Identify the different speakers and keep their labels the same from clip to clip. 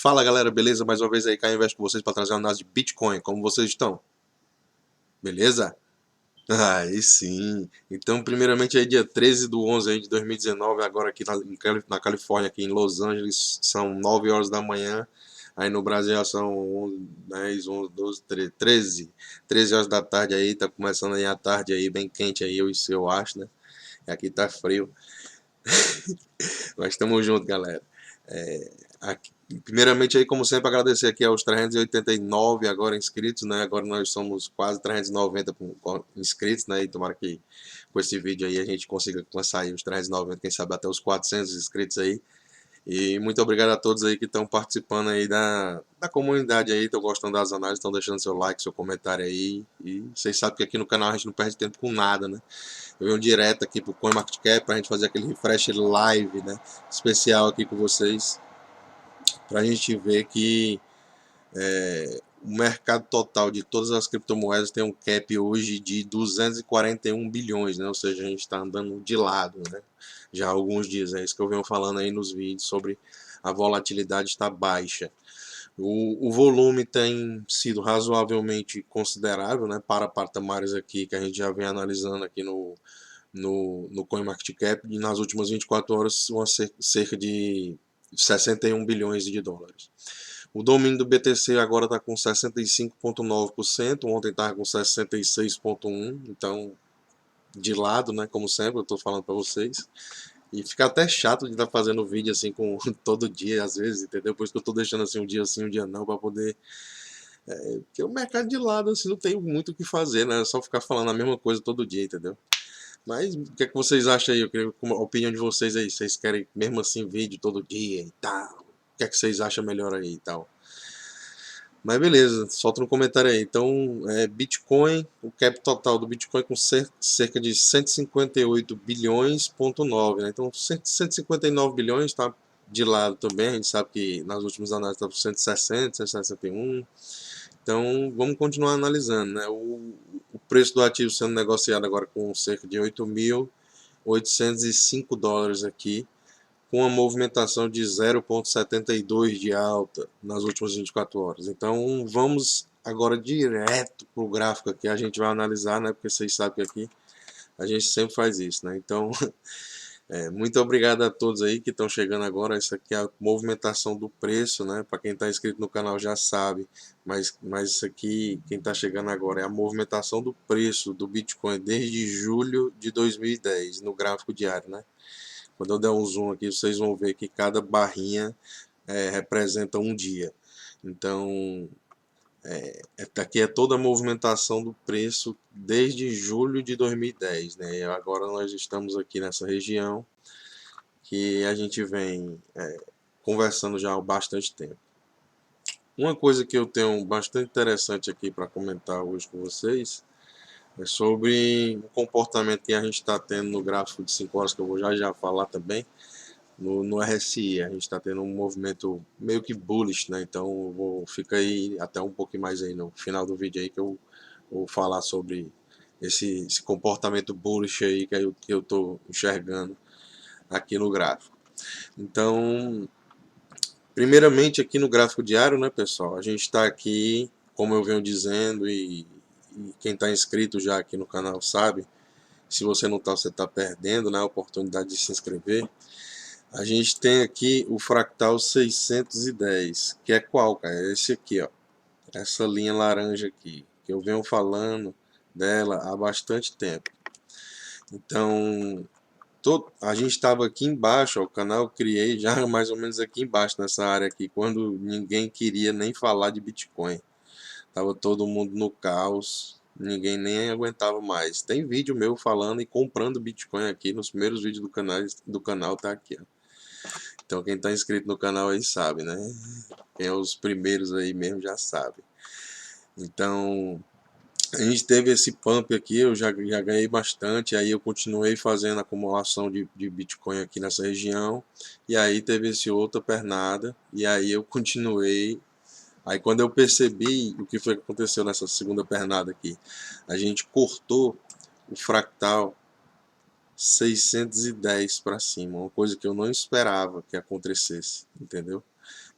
Speaker 1: Fala galera, beleza? Mais uma vez aí, Caio Invest com vocês para trazer uma análise de Bitcoin. Como vocês estão? Beleza? Aí sim. Então, primeiramente aí dia 13 do 11 aí de 2019, agora aqui na Califórnia, aqui em Los Angeles, são 9 horas da manhã. Aí no Brasil já são 11, 10, 11, 12, 13 horas da tarde aí, tá começando aí a tarde aí, bem quente aí, eu acho, né? E aqui tá frio. Mas estamos juntos, galera. Aqui, primeiramente aí, como sempre, agradecer aqui aos 389 agora inscritos, né? Agora nós somos quase 390 inscritos, né? E tomara que com esse vídeo aí a gente consiga alcançar aí os 390, quem sabe até os 400 inscritos aí. E muito obrigado a todos aí que estão participando aí da comunidade aí, estão gostando das análises, estão deixando seu like, seu comentário aí. E vocês sabem que aqui no canal a gente não perde tempo com nada, né? Eu venho direto aqui pro CoinMarketCap pra gente fazer aquele refresh live, né? Especial aqui com vocês, pra gente ver que o mercado total de todas as criptomoedas tem um cap hoje de 241 bilhões, né? Ou seja, a gente está andando de lado, né? Já há alguns dias, é isso que eu venho falando aí nos vídeos sobre a volatilidade está baixa. O volume tem sido razoavelmente considerável, né? Para patamares aqui que a gente já vem analisando aqui no CoinMarketCap, e nas últimas 24 horas, cerca de 61 bilhões de dólares. O domínio do BTC agora está com 65,9%, ontem estava com 66,1%, então de lado, né, como sempre, eu estou falando para vocês. E fica até chato de estar fazendo vídeo assim com todo dia, às vezes, entendeu? Por isso que eu estou deixando assim um dia não, para poder. Porque o mercado de lado, assim, não tem muito o que fazer, né? É só ficar falando a mesma coisa todo dia, entendeu? Mas o que é que vocês acham aí? Eu queria a opinião de vocês aí. Vocês querem mesmo assim vídeo todo dia e tal? O que é que vocês acham melhor aí e tal? Mas beleza, solta no comentário aí. Então, Bitcoin, o cap total do Bitcoin com cerca de 158 bilhões,9, né? Então, 159 bilhões está de lado também. A gente sabe que nas últimas análises está por 160, 161. Então, vamos continuar analisando, né? O preço do ativo sendo negociado agora com cerca de 8.805 dólares aqui, com uma movimentação de 0,72 de alta nas últimas 24 horas. Então vamos agora direto para o gráfico aqui, a gente vai analisar, né? Porque vocês sabem que aqui a gente sempre faz isso, né? Então, muito obrigado a todos aí que estão chegando agora. Isso aqui é a movimentação do preço, né? Para quem está inscrito no canal já sabe, mas isso aqui, quem está chegando agora, é a movimentação do preço do Bitcoin desde julho de 2010, no gráfico diário, né? Quando eu der um zoom aqui, vocês vão ver que cada barrinha representa um dia. Então, aqui é toda a movimentação do preço desde julho de 2010, né? E agora nós estamos aqui nessa região que a gente vem conversando já há bastante tempo. Uma coisa que eu tenho bastante interessante aqui para comentar hoje com vocês é sobre o comportamento que a gente está tendo no gráfico de 5 horas, que eu vou já falar também. No RSI, a gente está tendo um movimento meio que bullish, né? Então fica aí até um pouquinho mais aí no final do vídeo aí que eu vou falar sobre esse comportamento bullish aí que eu tô enxergando aqui no gráfico. Então, primeiramente aqui no gráfico diário, né, pessoal? A gente está aqui, como eu venho dizendo, e quem está inscrito já aqui no canal sabe. Se você não está, você está perdendo, né, a oportunidade de se inscrever. A gente tem aqui o fractal 610, que é qual, cara? É esse aqui, ó. Essa linha laranja aqui, que eu venho falando dela há bastante tempo. Então, a gente estava aqui embaixo, ó, o canal eu criei já mais ou menos aqui embaixo, nessa área aqui, quando ninguém queria nem falar de Bitcoin. Tava todo mundo no caos, ninguém nem aguentava mais. Tem vídeo meu falando e comprando Bitcoin aqui, nos primeiros vídeos do canal tá aqui, ó. Então quem está inscrito no canal aí sabe, né? Quem é os primeiros aí mesmo já sabe. Então a gente teve esse pump aqui, eu já ganhei bastante, aí eu continuei fazendo acumulação de Bitcoin aqui nessa região, e aí teve esse outra pernada, e aí eu continuei. Aí quando eu percebi o que foi que aconteceu nessa segunda pernada aqui, a gente cortou o fractal 610 para cima, uma coisa que eu não esperava que acontecesse, entendeu?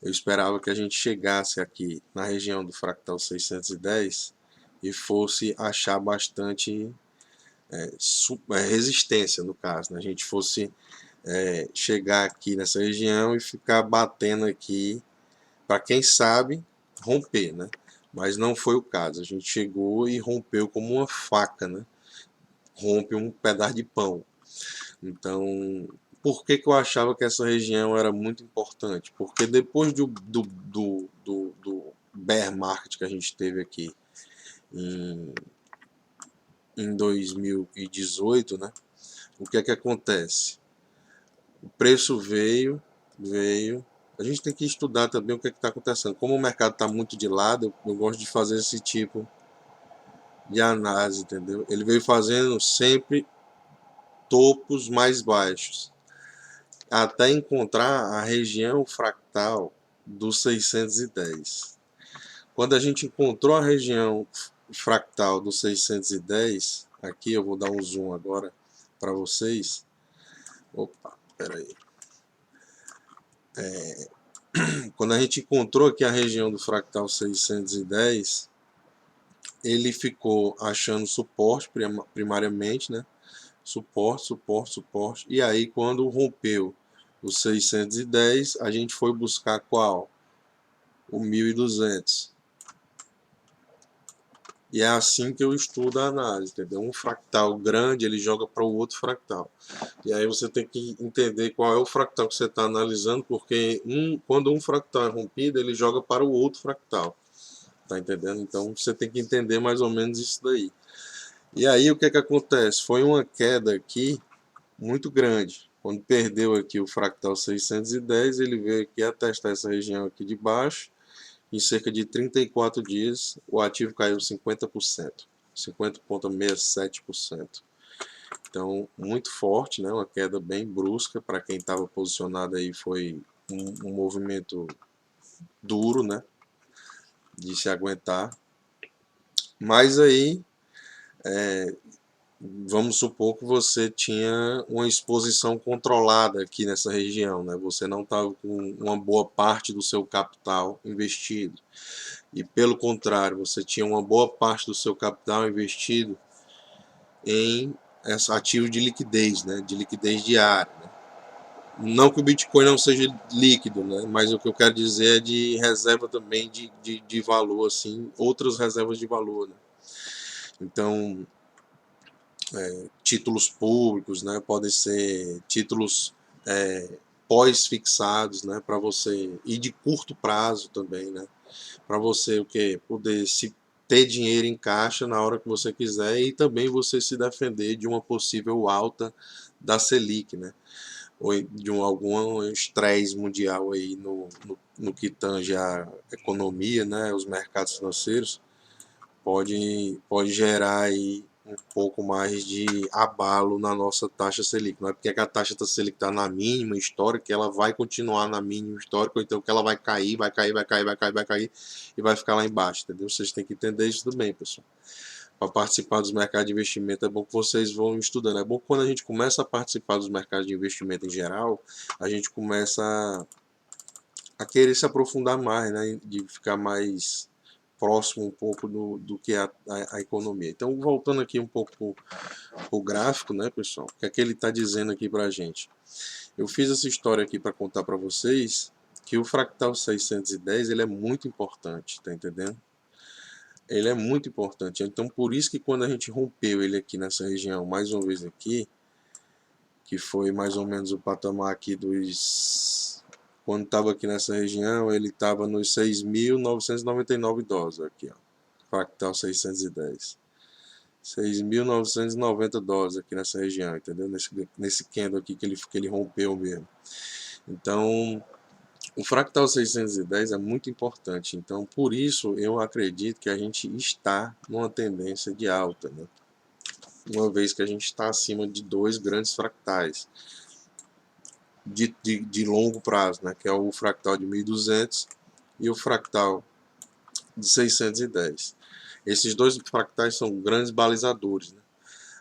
Speaker 1: Eu esperava que a gente chegasse aqui na região do fractal 610 e fosse achar bastante resistência, no caso, né? A gente fosse chegar aqui nessa região e ficar batendo aqui, para quem sabe, romper, né? Mas não foi o caso. A gente chegou e rompeu como uma faca, né? Rompe um pedaço de pão. Então, por que que eu achava que essa região era muito importante? Porque depois do bear market que a gente teve aqui em, em 2018, né? O que é que acontece? O preço veio. A gente tem que estudar também o que está acontecendo. Como o mercado está muito de lado, eu gosto de fazer esse tipo de análise, entendeu? Ele veio fazendo sempre topos mais baixos, até encontrar a região fractal dos 610. Quando a gente encontrou a região fractal dos 610, aqui eu vou dar um zoom agora para vocês. Opa, peraí. Quando a gente encontrou aqui a região do fractal 610, ele ficou achando suporte primariamente, né? Suporte, suporte, suporte. E aí, quando rompeu os 610, a gente foi buscar qual? O 1200. E é assim que eu estudo a análise, entendeu? Um fractal grande, ele joga para o outro fractal. E aí você tem que entender qual é o fractal que você está analisando, porque quando um fractal é rompido, ele joga para o outro fractal. Tá entendendo? Então você tem que entender mais ou menos isso daí. E aí o que é que acontece? Foi uma queda aqui muito grande. Quando perdeu aqui o fractal 610, ele veio aqui a testar essa região aqui de baixo. Em cerca de 34 dias, o ativo caiu 50%, 50,67%. Então, muito forte, né? Uma queda bem brusca. Para quem estava posicionado aí, foi um movimento duro, né? De se aguentar. Mas aí, vamos supor que você tinha uma exposição controlada aqui nessa região, né? Você não estava com uma boa parte do seu capital investido. E pelo contrário, você tinha uma boa parte do seu capital investido em ativos de liquidez, né? De liquidez diária. Né? Não que o Bitcoin não seja líquido, né? Mas o que eu quero dizer é de reserva também de valor, assim, outras reservas de valor. Né? Então, títulos públicos, né? Podem ser títulos pós-fixados, né? Para você, e de curto prazo também, né? Para você o que poder se ter dinheiro em caixa na hora que você quiser e também você se defender de uma possível alta da Selic, né? Ou de algum estresse mundial aí no que tange a economia, né? Os mercados financeiros pode gerar aí um pouco mais de abalo na nossa taxa Selic. Não é porque a taxa Selic está na mínima histórica que ela vai continuar na mínima histórica, ou então que ela vai cair, vai cair, vai cair, vai cair, vai cair e vai ficar lá embaixo, entendeu? Vocês têm que entender isso também, pessoal. Para participar dos mercados de investimento é bom que vocês vão estudando. É bom que quando a gente começa a participar dos mercados de investimento em geral, a gente começa a querer se aprofundar mais, né? De ficar mais próximo um pouco do que a economia. Então, voltando aqui um pouco para o gráfico, né, pessoal? O que é que ele está dizendo aqui para a gente? Eu fiz essa história aqui para contar para vocês que o fractal 610 ele é muito importante, tá entendendo? Ele é muito importante. Então, por isso que quando a gente rompeu ele aqui nessa região, mais uma vez aqui, que foi mais ou menos o patamar aqui dos... Quando estava aqui nessa região, ele estava nos 6.999 dólares aqui, ó. Fractal 610. 6.990 dólares aqui nessa região, entendeu? Nesse candle aqui que ele rompeu mesmo. Então, o fractal 610 é muito importante. Então, por isso, eu acredito que a gente está numa tendência de alta, né? Uma vez que a gente está acima de dois grandes fractais de longo prazo, né? Que é o fractal de 1200 e o fractal de 610. Esses dois fractais são grandes balizadores, né?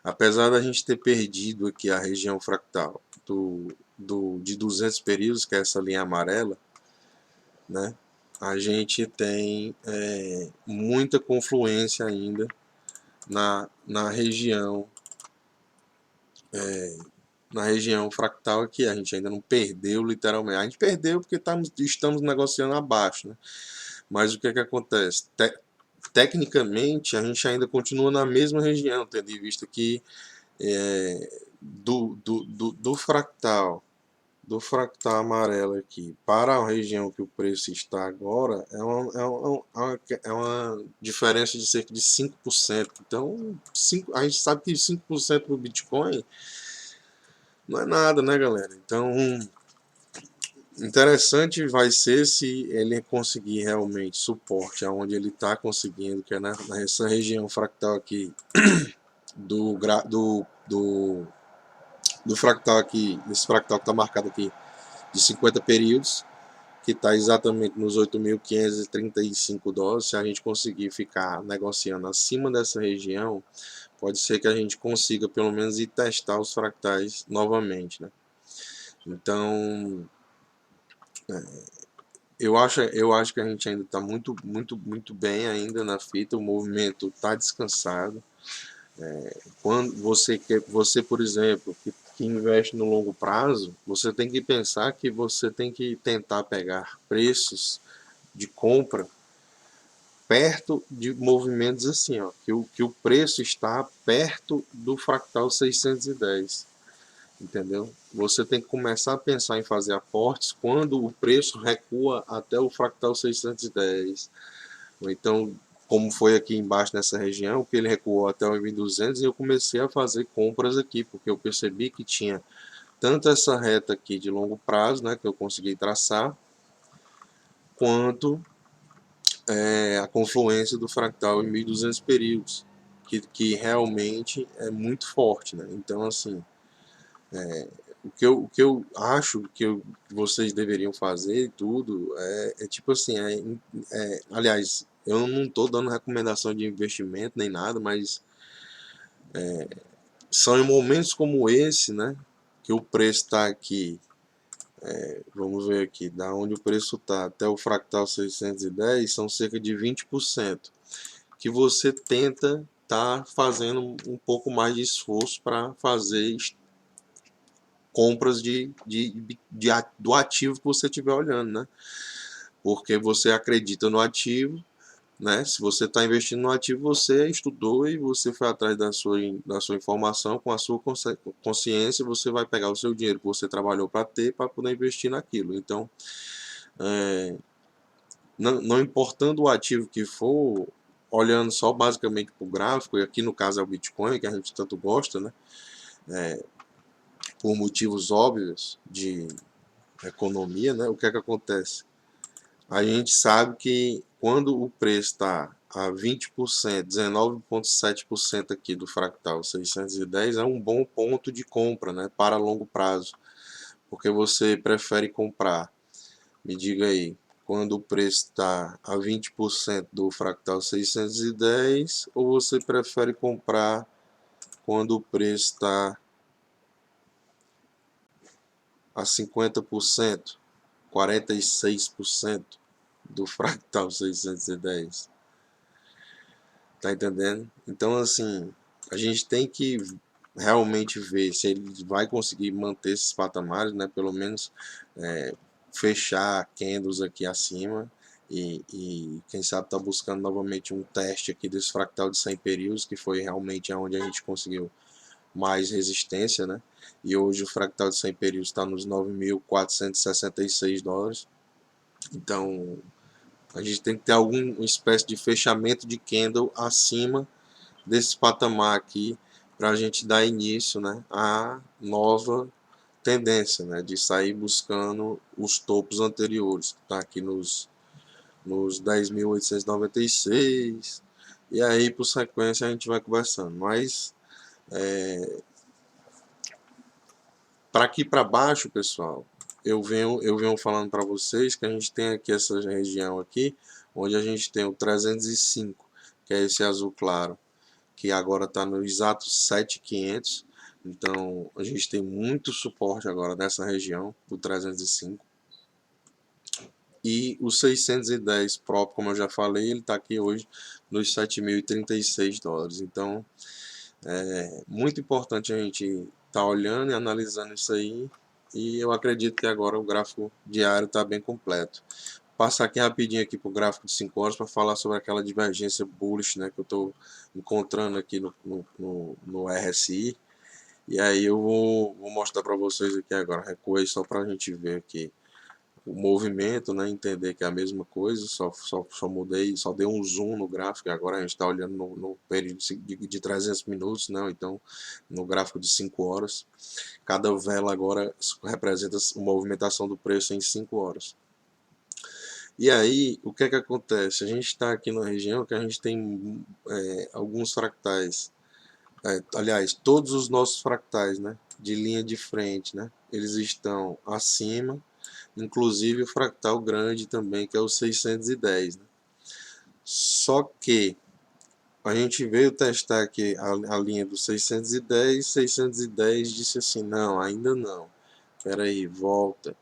Speaker 1: Apesar da gente ter perdido aqui a região fractal de 200 períodos, que é essa linha amarela, né, a gente tem muita confluência ainda na região fractal aqui. A gente ainda não perdeu literalmente. A gente perdeu porque estamos negociando abaixo, né? Mas o que é que acontece? Tecnicamente, a gente ainda continua na mesma região, tendo em vista que do fractal amarelo aqui para a região que o preço está agora é uma diferença de cerca de 5%. Então, a gente sabe que 5% do Bitcoin não é nada, né, galera? Então, interessante vai ser se ele conseguir realmente suporte aonde ele está conseguindo, que é nessa região fractal aqui do, do, do, do fractal aqui, esse fractal que está marcado aqui de 50 períodos, que está exatamente nos 8.535 dólares. Se a gente conseguir ficar negociando acima dessa região, pode ser que a gente consiga pelo menos ir testar os fractais novamente, né? Então, eu acho que a gente ainda está muito bem ainda na fita. O movimento está descansado. Quando você, por exemplo, que investe no longo prazo, você tem que pensar que você tem que tentar pegar preços de compra perto de movimentos assim, ó, que o preço está perto do fractal 610, entendeu? Você tem que começar a pensar em fazer aportes quando o preço recua até o fractal 610, ou então, como foi aqui embaixo nessa região, que ele recuou até o 1.200, e eu comecei a fazer compras aqui, porque eu percebi que tinha tanto essa reta aqui de longo prazo, né, que eu consegui traçar, quanto a confluência do fractal em 1.200 períodos, que realmente é muito forte, né? Então, assim, o que eu acho que vocês deveriam fazer e tudo tipo assim, aliás, eu não estou dando recomendação de investimento nem nada, mas são em momentos como esse, né, que o preço está aqui, vamos ver aqui, da onde o preço está até o fractal 610, são cerca de 20%, que você tenta tá fazendo um pouco mais de esforço para fazer compras do ativo que você estiver olhando, né? Porque você acredita no ativo, né? Se você está investindo no ativo, você estudou e você foi atrás da sua informação, com a sua consciência, você vai pegar o seu dinheiro que você trabalhou para ter, para poder investir naquilo. Então, não importando o ativo que for, olhando só basicamente para o gráfico, e aqui no caso é o Bitcoin, que a gente tanto gosta, né? Por motivos óbvios de economia, né? O que é que acontece? A gente sabe que quando o preço está a 20%, 19,7% aqui do fractal 610, é um bom ponto de compra, né, para longo prazo. Porque você prefere comprar, me diga aí, quando o preço está a 20% do fractal 610, ou você prefere comprar quando o preço está a 50%, 46% do fractal 610? Tá entendendo? Então, assim, a gente tem que realmente ver se ele vai conseguir manter esses patamares, né? Pelo menos fechar candles aqui acima e quem sabe tá buscando novamente um teste aqui desse fractal de 100 períodos, que foi realmente onde a gente conseguiu mais resistência, né? E hoje o fractal de 100 períodos está nos 9.466 dólares. Então, a gente tem que ter alguma espécie de fechamento de candle acima desse patamar aqui para a gente dar início, né, à nova tendência, né, de sair buscando os topos anteriores, que está aqui nos 10.896, e aí por sequência a gente vai conversando. Mas para aqui para baixo, pessoal, eu venho falando para vocês que a gente tem aqui essa região aqui, onde a gente tem o 305, que é esse azul claro, que agora está no exato 7.500. Então a gente tem muito suporte agora nessa região do 305. E o 610 próprio, como eu já falei, ele está aqui hoje nos 7.036 dólares. Então, é muito importante a gente estar olhando e analisando isso aí. E eu acredito que agora o gráfico diário está bem completo. Passar aqui rapidinho aqui para o gráfico de 5 horas para falar sobre aquela divergência bullish, né, que eu estou encontrando aqui no RSI. E aí eu vou mostrar para vocês aqui agora. Recuei só para a gente ver aqui o movimento, né, entender que é a mesma coisa, só mudei, só dei um zoom no gráfico, e agora a gente está olhando no período de 300 minutos, né, então no gráfico de 5 horas. Cada vela agora representa a movimentação do preço em 5 horas. E aí, o que é que acontece? A gente está aqui na região que a gente tem alguns fractais. Aliás, todos os nossos fractais, né, de linha de frente, né, eles estão acima, inclusive o fractal grande também, que é o 610. Né? Só que a gente veio testar aqui a linha do 610 disse assim, não, ainda não. Espera aí, volta.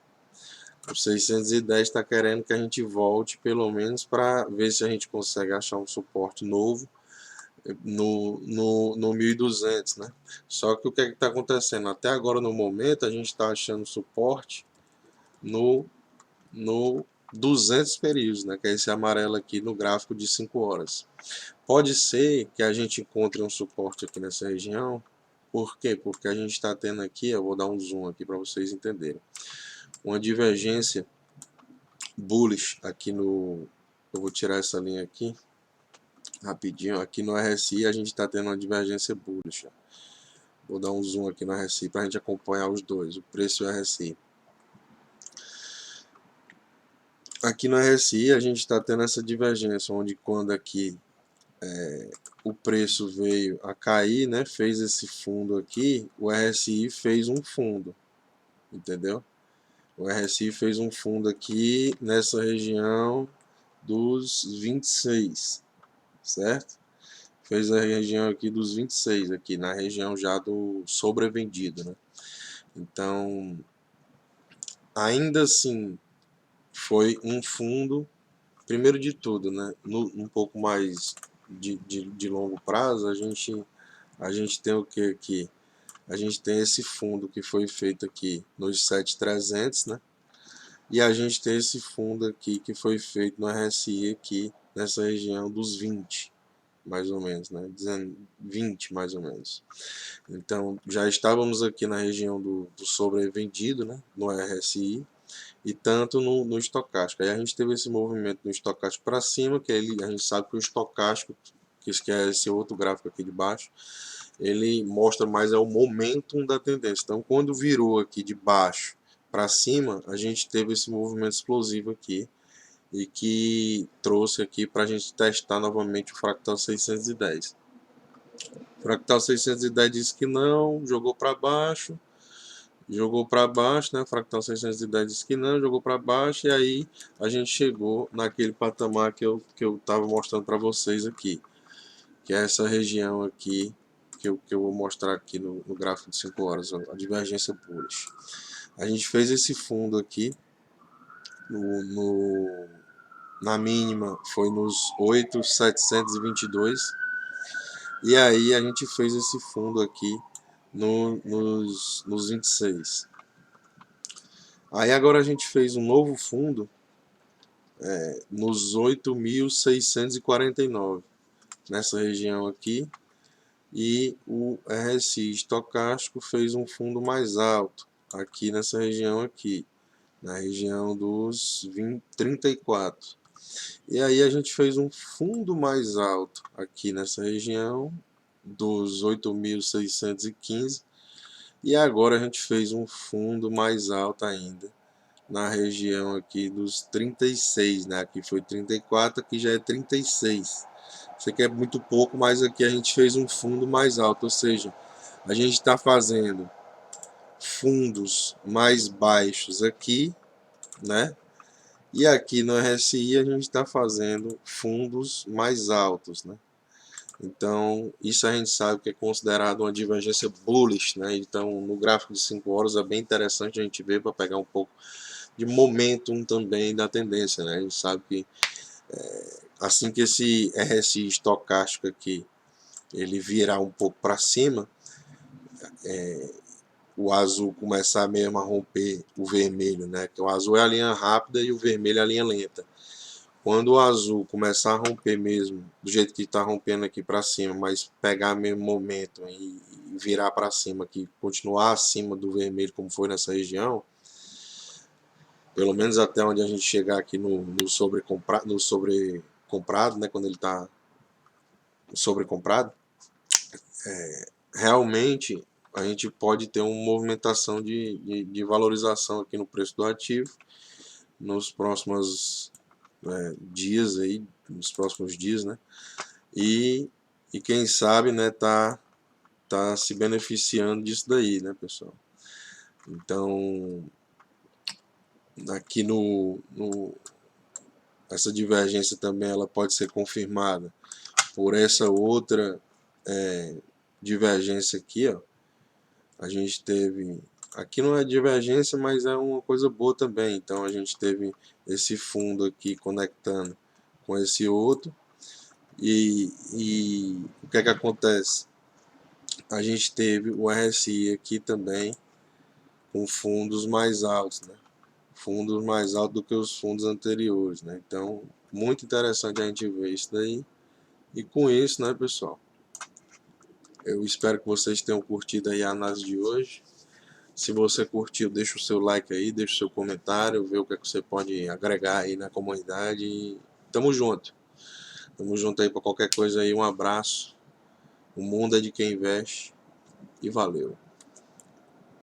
Speaker 1: O 610 está querendo que a gente volte pelo menos para ver se a gente consegue achar um suporte novo no 1200, né? Só que o que está acontecendo? Até agora no momento a gente está achando suporte no 200 períodos, né? Que é esse amarelo aqui no gráfico de 5 horas. Pode ser que a gente encontre um suporte aqui nessa região. Por quê? Porque a gente está tendo aqui, eu vou dar um zoom aqui para vocês entenderem, uma divergência bullish aqui no... Eu vou tirar essa linha aqui rapidinho. Aqui no RSI a gente está tendo uma divergência bullish. Vou dar um zoom aqui no RSI para a gente acompanhar os dois, o preço e o RSI. Aqui no RSI a gente está tendo essa divergência, onde quando aqui o preço veio a cair, né, fez esse fundo aqui, o RSI fez um fundo, entendeu? O RSI fez um fundo aqui nessa região dos 26, certo? Fez a região aqui dos 26, aqui na região já do sobrevendido, né? Então, ainda assim, foi um fundo, primeiro de tudo, né? Um pouco mais de longo prazo, a gente tem o que aqui? A gente tem esse fundo que foi feito aqui nos 7.300, né? E a gente tem esse fundo aqui que foi feito no RSI aqui nessa região dos 20, mais ou menos, né? 20 mais ou menos. Então já estávamos aqui na região do sobrevendido, né? No RSI e tanto no estocástico. Aí a gente teve esse movimento no estocástico para cima, que a gente sabe que o estocástico, que é esse outro gráfico aqui de baixo, ele mostra mais o momentum da tendência. Então, quando virou aqui de baixo para cima, a gente teve esse movimento explosivo aqui e que trouxe aqui para a gente testar novamente o fractal 610. O fractal 610 disse que não, jogou para baixo, né? O fractal 610 disse que não, jogou para baixo, e aí a gente chegou naquele patamar que eu estava mostrando para vocês aqui, que é essa região aqui que eu vou mostrar aqui no gráfico de 5 horas, a divergência bullish. A gente fez esse fundo aqui, na mínima foi nos 8.722, e aí a gente fez esse fundo aqui nos 26. Aí agora a gente fez um novo fundo nos 8.649, nessa região aqui, e o RSI estocástico fez um fundo mais alto aqui nessa região aqui, na região dos 34. E aí a gente fez um fundo mais alto aqui nessa região dos 8.615, e agora a gente fez um fundo mais alto ainda na região aqui dos 36, né? Aqui foi 34, aqui já é 36. Isso aqui é muito pouco, mas aqui a gente fez um fundo mais alto, ou seja, a gente está fazendo fundos mais baixos aqui, né? E aqui no RSI a gente está fazendo fundos mais altos, né? Então, isso a gente sabe que é considerado uma divergência bullish, né? Então, no gráfico de 5 horas é bem interessante a gente ver para pegar um pouco de momentum também da tendência, né? A gente sabe que assim que esse RSI estocástico aqui ele virar um pouco para cima, o azul começar mesmo a romper o vermelho, né? Que o azul é a linha rápida e o vermelho é a linha lenta. Quando o azul começar a romper mesmo, do jeito que está rompendo aqui para cima, mas pegar mesmo momento e virar para cima aqui, continuar acima do vermelho como foi nessa região, pelo menos até onde a gente chegar aqui no sobrecomprado, né? Quando ele está sobrecomprado, realmente a gente pode ter uma movimentação de valorização aqui no preço do ativo nos próximos dias aí, nos próximos dias, né? E quem sabe, né, tá se beneficiando disso daí, né, pessoal? Então, aqui essa divergência também ela pode ser confirmada por essa outra divergência aqui, ó. A gente teve, aqui não é divergência, mas é uma coisa boa também. Então a gente teve esse fundo aqui conectando com esse outro. E o que é que acontece? A gente teve o RSI aqui também com fundos mais altos, né? Fundos mais altos do que os fundos anteriores, né? Então, muito interessante a gente ver isso daí. E com isso, né, pessoal? Eu espero que vocês tenham curtido aí a análise de hoje. Se você curtiu, deixa o seu like aí, deixa o seu comentário, vê o que é que você pode agregar aí na comunidade. E tamo junto. Tamo junto aí para qualquer coisa aí. Um abraço. O mundo é de quem investe. E valeu.